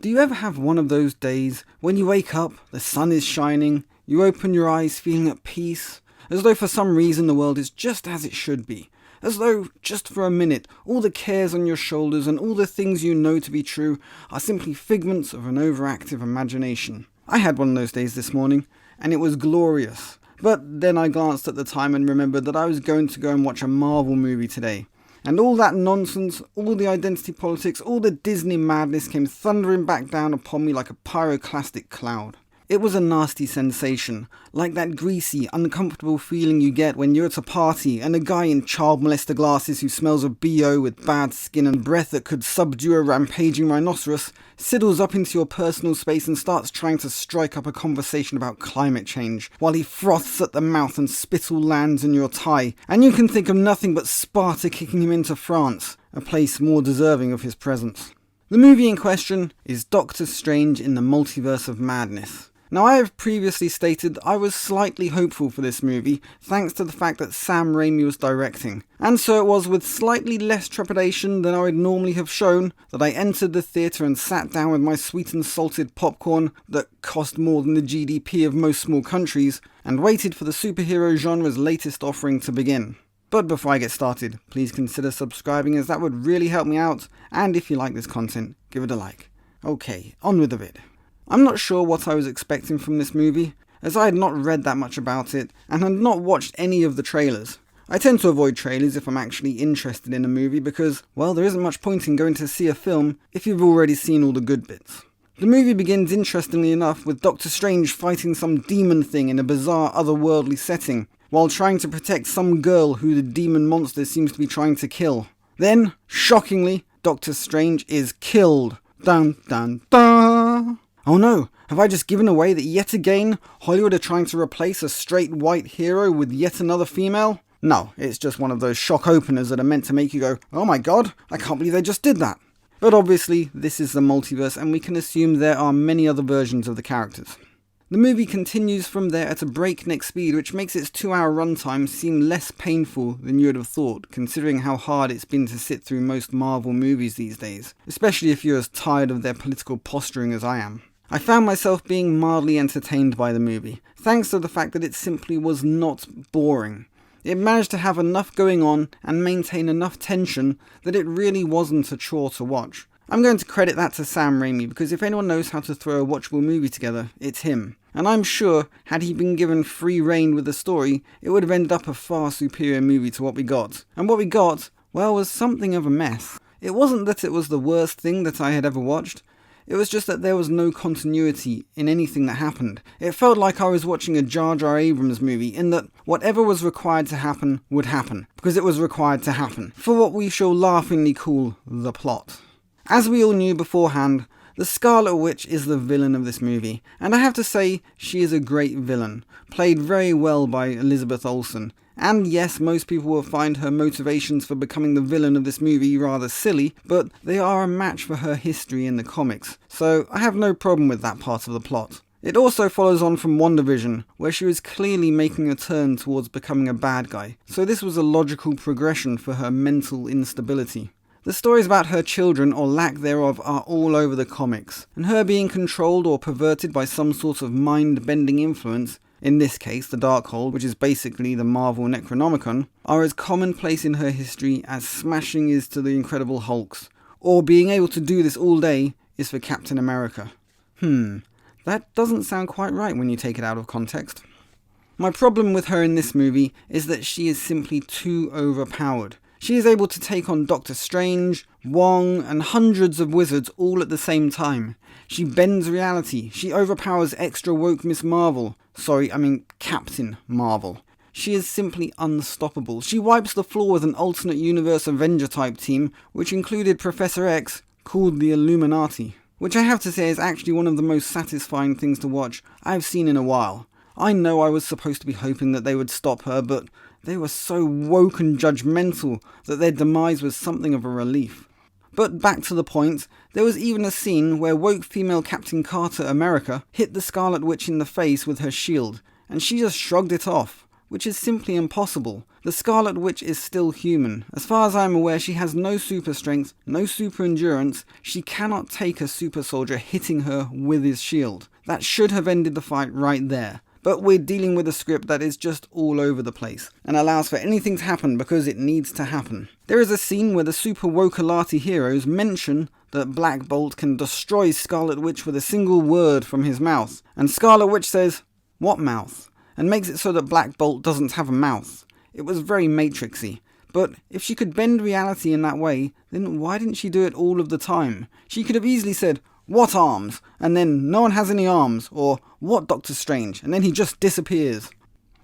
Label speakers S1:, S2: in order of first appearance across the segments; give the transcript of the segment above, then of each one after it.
S1: Do you ever have one of those days when you wake up, the sun is shining, you open your eyes feeling at peace, as though for some reason the world is just as it should be, as though, just for a minute, all the cares on your shoulders and all the things you know to be true are simply figments of an overactive imagination? I had one of those days this morning, and it was glorious. But then I glanced at the time and remembered that I was going to go and watch a Marvel movie today. And all that nonsense, all the identity politics, all the Disney madness came thundering back down upon me like a pyroclastic cloud. It was a nasty sensation, like that greasy, uncomfortable feeling you get when you're at a party and a guy in child molester glasses who smells of BO with bad skin and breath that could subdue a rampaging rhinoceros sidles up into your personal space and starts trying to strike up a conversation about climate change, while he froths at the mouth and spittle lands in your tie, and you can think of nothing but Sparta kicking him into France, a place more deserving of his presence. The movie in question is Doctor Strange in the Multiverse of Madness. Now, I have previously stated I was slightly hopeful for this movie, thanks to the fact that Sam Raimi was directing. And so it was with slightly less trepidation than I would normally have shown that I entered the theatre and sat down with my sweet and salted popcorn that cost more than the GDP of most small countries, and waited for the superhero genre's latest offering to begin. But before I get started, please consider subscribing, as that would really help me out, and if you like this content, give it a like. Okay, on with the vid. I'm not sure what I was expecting from this movie, as I had not read that much about it and had not watched any of the trailers. I tend to avoid trailers if I'm actually interested in a movie because, well, there isn't much point in going to see a film if you've already seen all the good bits. The movie begins interestingly enough with Doctor Strange fighting some demon thing in a bizarre otherworldly setting, while trying to protect some girl who the demon monster seems to be trying to kill. Then, shockingly, Doctor Strange is killed. Dun dun dun! Oh no, have I just given away that yet again Hollywood are trying to replace a straight white hero with yet another female? No, it's just one of those shock openers that are meant to make you go, oh my god, I can't believe they just did that. But obviously, this is the multiverse and we can assume there are many other versions of the characters. The movie continues from there at a breakneck speed, which makes its 2-hour runtime seem less painful than you would have thought, considering how hard it's been to sit through most Marvel movies these days, especially if you're as tired of their political posturing as I am. I found myself being mildly entertained by the movie, thanks to the fact that it simply was not boring. It managed to have enough going on and maintain enough tension that it really wasn't a chore to watch. I'm going to credit that to Sam Raimi, because if anyone knows how to throw a watchable movie together, it's him. And I'm sure, had he been given free rein with the story, it would have ended up a far superior movie to what we got. And what we got, well, was something of a mess. It wasn't that it was the worst thing that I had ever watched. It was just that there was no continuity in anything that happened. It felt like I was watching a Jar Jar Abrams movie, in that whatever was required to happen would happen, because it was required to happen, for what we shall laughingly call the plot. As we all knew beforehand, the Scarlet Witch is the villain of this movie, and I have to say, she is a great villain, played very well by Elizabeth Olsen. And yes, most people will find her motivations for becoming the villain of this movie rather silly, but they are a match for her history in the comics, so I have no problem with that part of the plot. It also follows on from WandaVision, where she was clearly making a turn towards becoming a bad guy, so this was a logical progression for her mental instability. The stories about her children, or lack thereof, are all over the comics, and her being controlled or perverted by some sort of mind-bending influence, in this case the Darkhold, which is basically the Marvel Necronomicon, are as commonplace in her history as smashing is to the Incredible Hulks, or being able to do this all day is for Captain America. That doesn't sound quite right when you take it out of context. My problem with her in this movie is that she is simply too overpowered. She is able to take on Doctor Strange, Wong, and hundreds of wizards all at the same time. She bends reality. She overpowers extra woke Miss Marvel. Captain Marvel. She is simply unstoppable. She wipes the floor with an alternate universe Avenger type team, which included Professor X, called the Illuminati. Which I have to say is actually one of the most satisfying things to watch I've seen in a while. I know I was supposed to be hoping that they would stop her, but they were so woke and judgmental that their demise was something of a relief. But back to the point, there was even a scene where woke female Captain Carter America hit the Scarlet Witch in the face with her shield, and she just shrugged it off. which is simply impossible. The Scarlet Witch is still human. As far as I'm aware, she has no super strength, no super endurance. She cannot take a super soldier hitting her with his shield. That should have ended the fight right there. But we're dealing with a script that is just all over the place, and allows for anything to happen because it needs to happen. There is a scene where the super woke-alati heroes mention that Black Bolt can destroy Scarlet Witch with a single word from his mouth, and Scarlet Witch says, "What mouth?" and makes it so that Black Bolt doesn't have a mouth. It was very Matrixy. But if she could bend reality in that way, then why didn't she do it all of the time? She could have easily said, "What arms?" and then no one has any arms, or "What Doctor Strange?" and then he just disappears.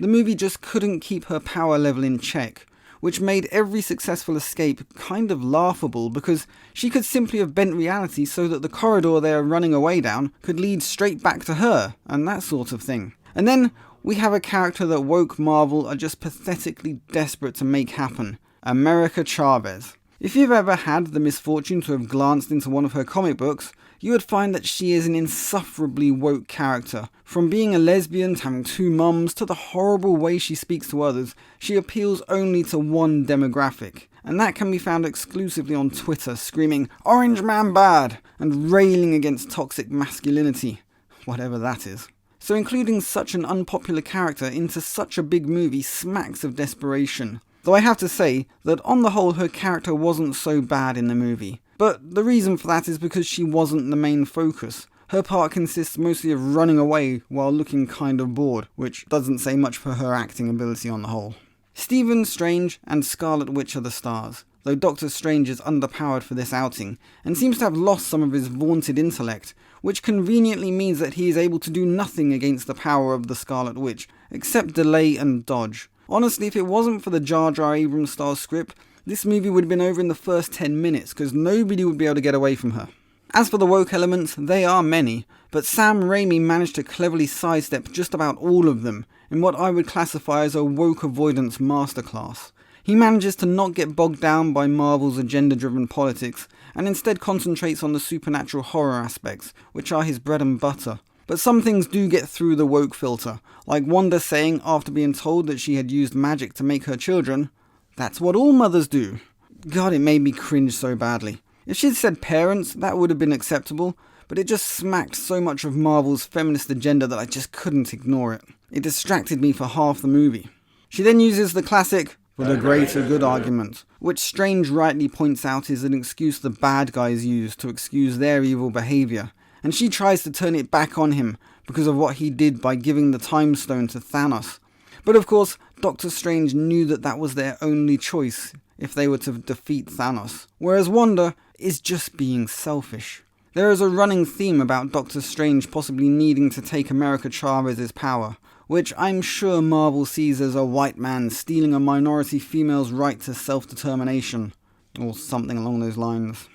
S1: The movie just couldn't keep her power level in check, which made every successful escape kind of laughable because she could simply have bent reality so that the corridor they are running away down could lead straight back to her, and that sort of thing. And then we have a character that woke Marvel are just pathetically desperate to make happen, America Chavez. If you've ever had the misfortune to have glanced into one of her comic books, you would find that she is an insufferably woke character. From being a lesbian to having two mums to the horrible way she speaks to others, she appeals only to one demographic. And that can be found exclusively on Twitter, screaming, "Orange man bad!" and railing against toxic masculinity, whatever that is. So including such an unpopular character into such a big movie smacks of desperation. Though I have to say that on the whole her character wasn't so bad in the movie. But the reason for that is because she wasn't the main focus. Her part consists mostly of running away while looking kind of bored, which doesn't say much for her acting ability on the whole. Stephen Strange and Scarlet Witch are the stars, though Doctor Strange is underpowered for this outing, and seems to have lost some of his vaunted intellect, which conveniently means that he is able to do nothing against the power of the Scarlet Witch, except delay and dodge. Honestly, if it wasn't for the Jar Jar Abrams style script, this movie would have been over in the first 10 minutes, because nobody would be able to get away from her. As for the woke elements, they are many, but Sam Raimi managed to cleverly sidestep just about all of them in what I would classify as a woke avoidance masterclass. He manages to not get bogged down by Marvel's agenda-driven politics, and instead concentrates on the supernatural horror aspects, which are his bread and butter. But some things do get through the woke filter, like Wanda saying after being told that she had used magic to make her children, "That's what all mothers do." God, it made me cringe so badly. If she'd said parents, that would have been acceptable, but it just smacked so much of Marvel's feminist agenda that I just couldn't ignore it. It distracted me for half the movie. She then uses the classic, "for the greater good" argument, which Strange rightly points out is an excuse the bad guys use to excuse their evil behaviour, and she tries to turn it back on him because of what he did by giving the Time Stone to Thanos. But of course, Doctor Strange knew that that was their only choice if they were to defeat Thanos, whereas Wanda is just being selfish. There is a running theme about Doctor Strange possibly needing to take America Chavez's power, which I'm sure Marvel sees as a white man stealing a minority female's right to self-determination, or something along those lines.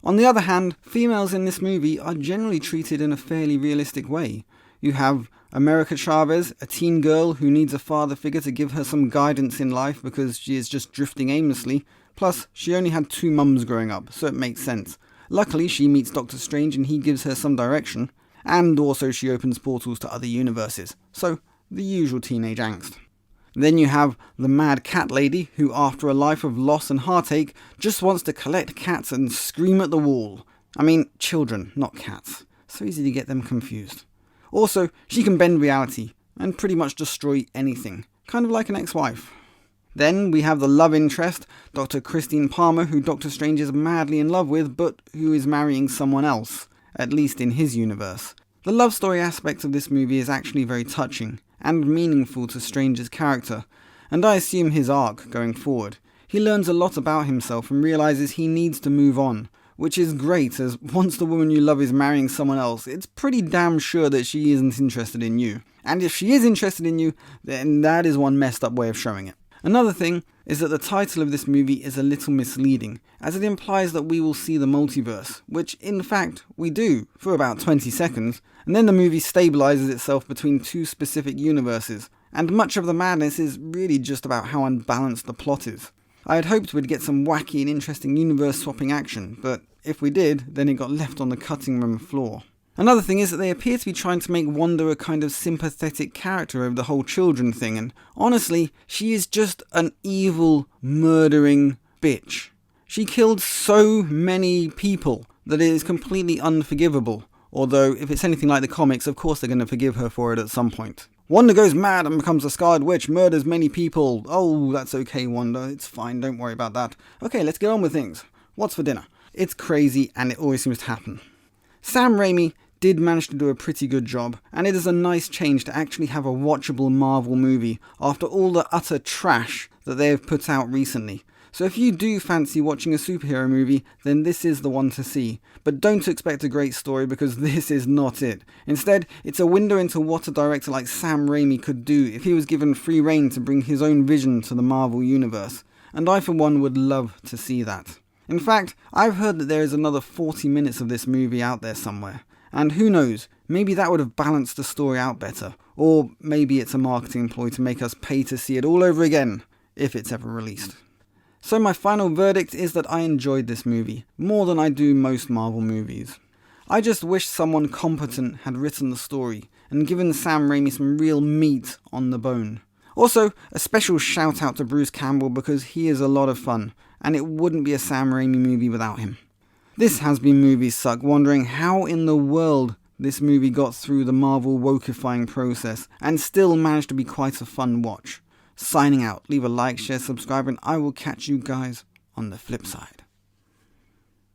S1: On the other hand, females in this movie are generally treated in a fairly realistic way. You have America Chavez, a teen girl who needs a father figure to give her some guidance in life because she is just drifting aimlessly, plus she only had two mums growing up, so it makes sense. Luckily she meets Doctor Strange and he gives her some direction, and also she opens portals to other universes, so the usual teenage angst. Then you have the mad cat lady who, after a life of loss and heartache, just wants to collect cats and scream at the wall. I mean, children, not cats. So easy to get them confused. Also, she can bend reality and pretty much destroy anything, kind of like an ex-wife. Then we have the love interest, Dr. Christine Palmer, who Doctor Strange is madly in love with, but who is marrying someone else, at least in his universe. The love story aspect of this movie is actually very touching and meaningful to Strange's character, and I assume his arc going forward. He learns a lot about himself and realizes he needs to move on, which is great, as once the woman you love is marrying someone else, it's pretty damn sure that she isn't interested in you. And if she is interested in you, then that is one messed up way of showing it. Another thing is that the title of this movie is a little misleading, as it implies that we will see the multiverse, which in fact we do, for about 20 seconds, and then the movie stabilizes itself between two specific universes, and much of the madness is really just about how unbalanced the plot is. I had hoped we'd get some wacky and interesting universe-swapping action, but if we did, then it got left on the cutting room floor. Another thing is that they appear to be trying to make Wanda a kind of sympathetic character over the whole children thing, and honestly, she is just an evil, murdering bitch. She killed so many people that it is completely unforgivable, although if it's anything like the comics, of course they're going to forgive her for it at some point. Wanda goes mad and becomes a scarred witch, murders many people. Oh, that's okay, Wanda, it's fine, don't worry about that. Okay, let's get on with things. What's for dinner? It's crazy and it always seems to happen. Sam Raimi did manage to do a pretty good job, and it is a nice change to actually have a watchable Marvel movie after all the utter trash that they have put out recently. So if you do fancy watching a superhero movie, then this is the one to see. But don't expect a great story, because this is not it. Instead, it's a window into what a director like Sam Raimi could do if he was given free rein to bring his own vision to the Marvel Universe. And I for one would love to see that. In fact, I've heard that there is another 40 minutes of this movie out there somewhere. And who knows, maybe that would have balanced the story out better. Or maybe it's a marketing ploy to make us pay to see it all over again, if it's ever released. So my final verdict is that I enjoyed this movie, more than I do most Marvel movies. I just wish someone competent had written the story, and given Sam Raimi some real meat on the bone. Also, a special shout out to Bruce Campbell, because he is a lot of fun, and it wouldn't be a Sam Raimi movie without him. This has been Movies Suck, wondering how in the world this movie got through the Marvel wokeifying process, and still managed to be quite a fun watch. Signing out. Leave a like, share, subscribe, and I will catch you guys on the flip side.